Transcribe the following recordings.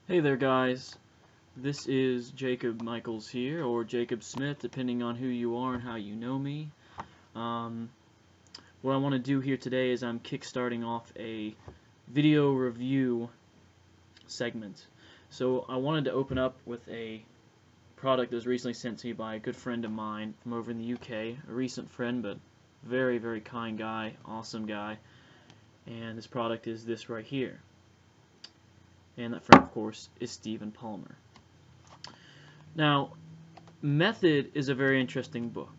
Hey there guys, this is Jacob Michaels here, or Jacob Smith, depending on who you are and how you know me. What I want to do here today is I'm kickstarting off a video review segment. So I wanted to open up with a product that was recently sent to me by a good friend of mine from over in the UK, a recent friend, but very, very kind guy, awesome guy. And this product is this right here. And that friend, of course, is Stephen Palmer. Now, Method is a very interesting book.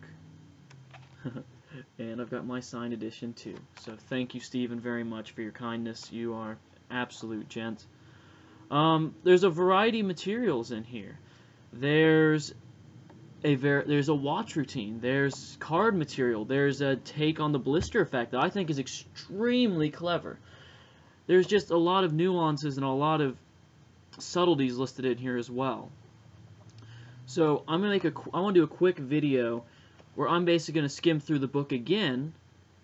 And I've got my signed edition too. So thank you, Stephen, very much for your kindness. You are absolute gent. There's a variety of materials in here. There's a watch routine. There's card material. There's a take on the blister effect that I think is extremely clever. There's just a lot of nuances and a lot of subtleties listed in here as well. So I want to do a quick video where I'm basically going to skim through the book again,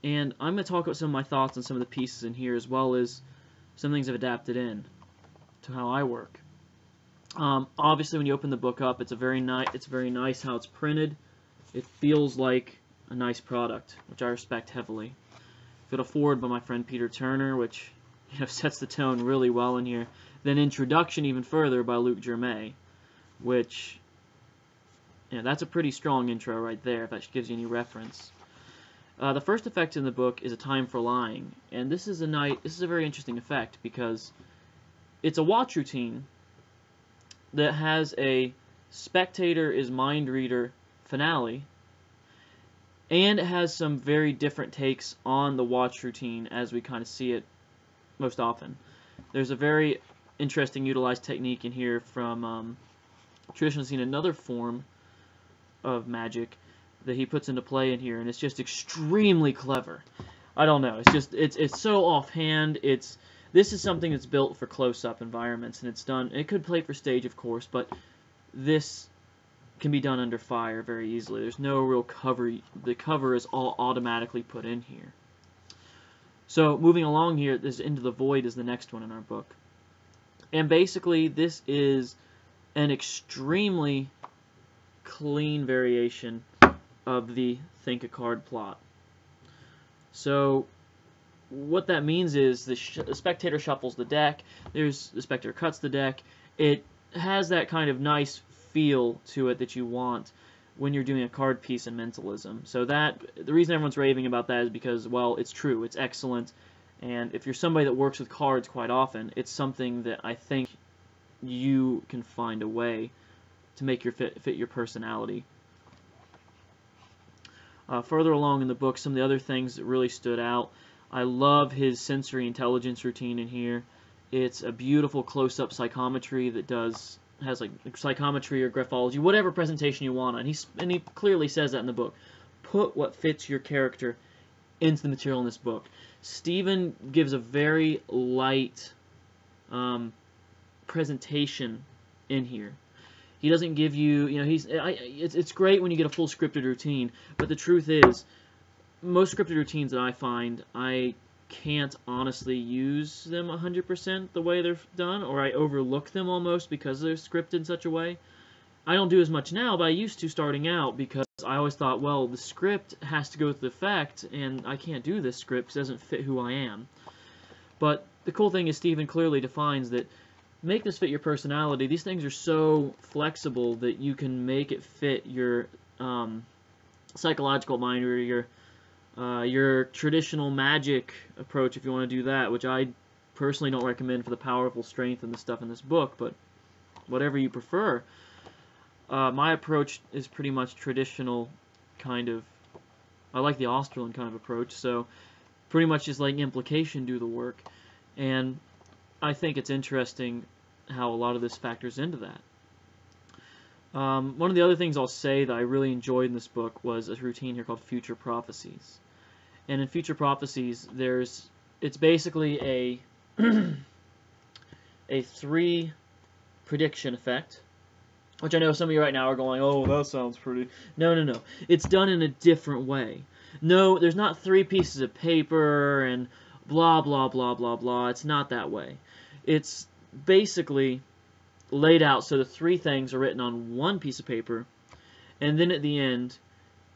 and I'm going to talk about some of my thoughts on some of the pieces in here, as well as some things I've adapted in to how I work. Obviously, when you open the book up, it's very nice how it's printed. It feels like a nice product, which I respect heavily. Got a foreword by my friend Peter Turner, which sets the tone really well in here. Then introduction even further by Luc Germain, which, that's a pretty strong intro right there, if that gives you any reference. The first effect in the book is A Time for Lying, and this is a very interesting effect because it's a watch routine that has a spectator is mind reader finale, and it has some very different takes on the watch routine as we kind of see it most often. There's a very interesting utilized technique in here from traditionally seen another form of magic that he puts into play in here, and it's just extremely clever. I don't know, it's so offhand. This is something that's built for close-up environments, and it could play for stage, of course, but this can be done under fire very easily. There's no real cover. The cover is all automatically put in here. So moving along here, this Into the Void is the next one in our book. And basically this is an extremely clean variation of the Think a Card plot. So what that means is the spectator shuffles the deck, the spectator cuts the deck. It has that kind of nice feel to it that you want when you're doing a card piece in mentalism. So the reason everyone's raving about that is because, well, it's true, it's excellent, and if you're somebody that works with cards quite often, it's something that I think you can find a way to make fit your personality. Further along in the book, some of the other things that really stood out, I love his sensory intelligence routine in here. It's a beautiful close-up psychometry that has like psychometry or graphology, whatever presentation you want, and he clearly says that in the book. Put what fits your character into the material in this book. Stephen gives a very light presentation in here. He doesn't give you, it's great when you get a full scripted routine, but the truth is, most scripted routines that I find, I can't honestly use them 100% the way they're done, or I overlook them almost because they're scripted in such a way. I don't do as much now, but I used to starting out because I always thought, well, the script has to go with the effect, and I can't do this script because it doesn't fit who I am. But the cool thing is Stephen clearly defines that make this fit your personality. These things are so flexible that you can make it fit your psychological mind or your traditional magic approach, if you want to do that, which I personally don't recommend for the powerful strength and the stuff in this book, but whatever you prefer. My approach is pretty much traditional kind of, I like the Australian kind of approach, so pretty much just letting implication do the work, and I think it's interesting how a lot of this factors into that. One of the other things I'll say that I really enjoyed in this book was a routine here called Future Prophecies. And in Future Prophecies, it's basically a 3 prediction effect, which I know some of you right now are going, oh, that sounds pretty... No. It's done in a different way. No, there's not 3 pieces of paper and blah, blah, blah, blah, blah. It's not that way. It's basically laid out so the three things are written on one piece of paper, and then at the end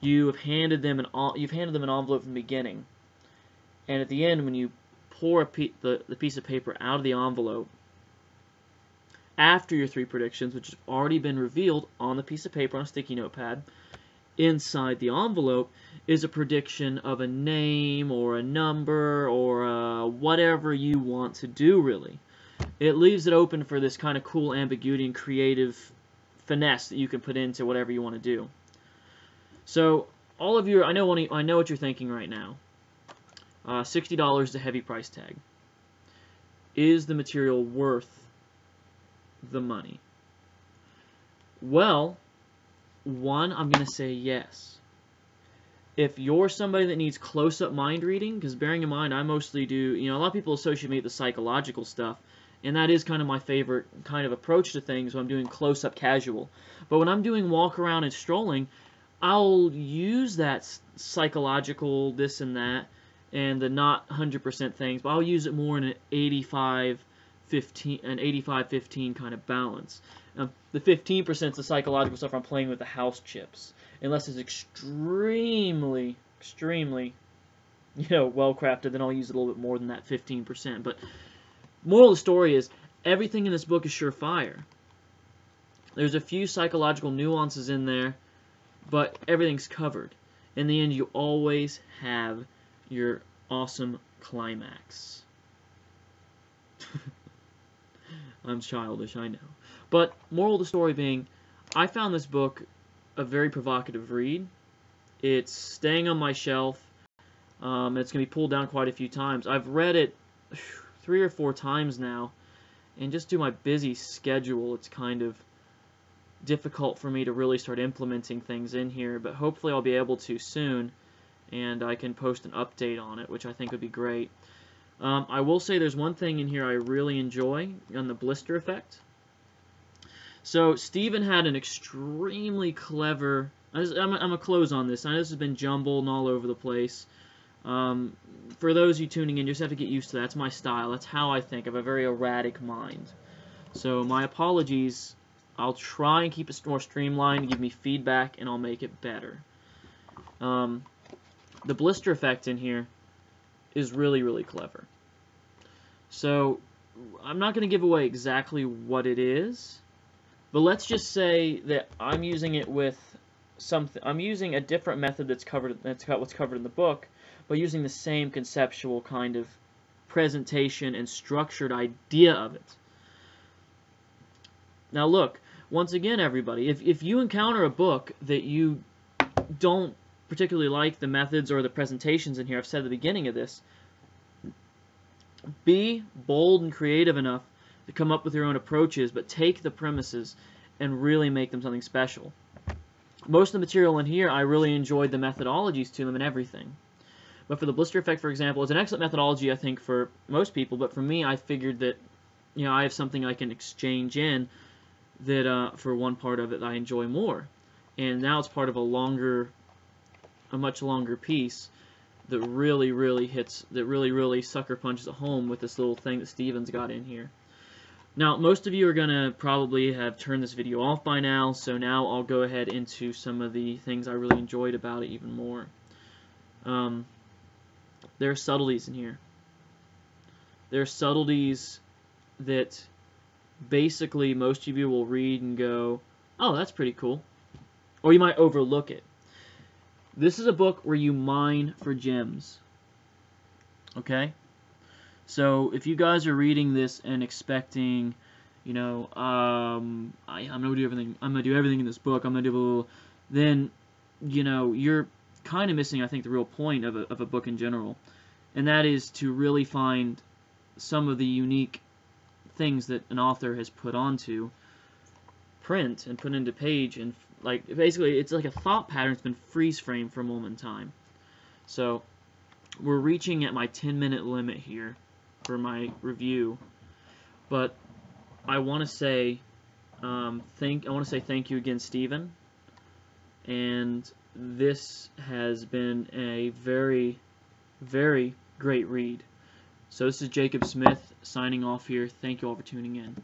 you've handed them an envelope from the beginning, and at the end when you pour the piece of paper out of the envelope after your three predictions, which have already been revealed on the piece of paper on a sticky notepad, inside the envelope is a prediction of a name or a number or whatever you want to do, really. It leaves it open for this kind of cool ambiguity and creative finesse that you can put into whatever you want to do. So, all of you, I know what you're thinking right now. $60 is a heavy price tag. Is the material worth the money? Well, one, I'm going to say yes. If you're somebody that needs close-up mind reading, because bearing in mind I mostly do, a lot of people associate me with the psychological stuff, and that is kind of my favorite kind of approach to things when I'm doing close-up casual. But when I'm doing walk around and strolling, I'll use that psychological this and that and the not 100% things, but I'll use it more in an 85-15 kind of balance. The 15% is the psychological stuff I'm playing with the house chips, unless it's extremely well crafted, then I'll use it a little bit more than that 15%. But moral of the story is everything in this book is surefire. There's a few psychological nuances in there, but everything's covered. In the end, you always have your awesome climax. I'm childish, I know. But moral of the story being, I found this book a very provocative read. It's staying on my shelf. It's going to be pulled down quite a few times. I've read it 3 or 4 times now, and just due to my busy schedule, it's kind of difficult for me to really start implementing things in here, but hopefully I'll be able to soon, and I can post an update on it, which I think would be great. I will say there's one thing in here I really enjoy on the blister effect. So Stephen had an extremely clever, I'm going to close on this. I know this has been jumbled and all over the place. For those of you tuning in, you just have to get used to that. That's my style. That's how I think. I have a very erratic mind. So my apologies. I'll try and keep it more streamlined, give me feedback, and I'll make it better. The blister effect in here is really, really clever. So I'm not going to give away exactly what it is, but let's just say that I'm using it with something. I'm using a different method that's what's covered in the book, but using the same conceptual kind of presentation and structured idea of it. Now look, once again, everybody, if you encounter a book that you don't particularly like the methods or the presentations in here, I've said at the beginning of this, be bold and creative enough to come up with your own approaches, but take the premises and really make them something special. Most of the material in here, I really enjoyed the methodologies to them and everything. But for the blister effect, for example, it's an excellent methodology, I think, for most people, but for me, I figured that, I have something I can exchange in that for one part of it I enjoy more, and now it's part of a much longer piece that really hits, that really sucker punches it home with this little thing that Stephen's got in here. Now, most of you are gonna probably have turned this video off by now, so now I'll go ahead into some of the things I really enjoyed about it even more. There are subtleties in here. There are subtleties that basically most of you will read and go, oh, that's pretty cool. Or you might overlook it. This is a book where you mine for gems. Okay? So if you guys are reading this and expecting, I'm gonna do everything. I'm gonna do everything in this book. I'm gonna do, then, you're kind of missing, I think, the real point of a book in general, and that is to really find some of the unique things that an author has put onto print and put into page, and basically it's like a thought pattern that's been freeze framed for a moment in time. So we're reaching at my 10-minute limit here for my review, but I want to say thank you again, Stephen, and this has been a very great read. So this is Jacob Smith signing off here. Thank you all for tuning in.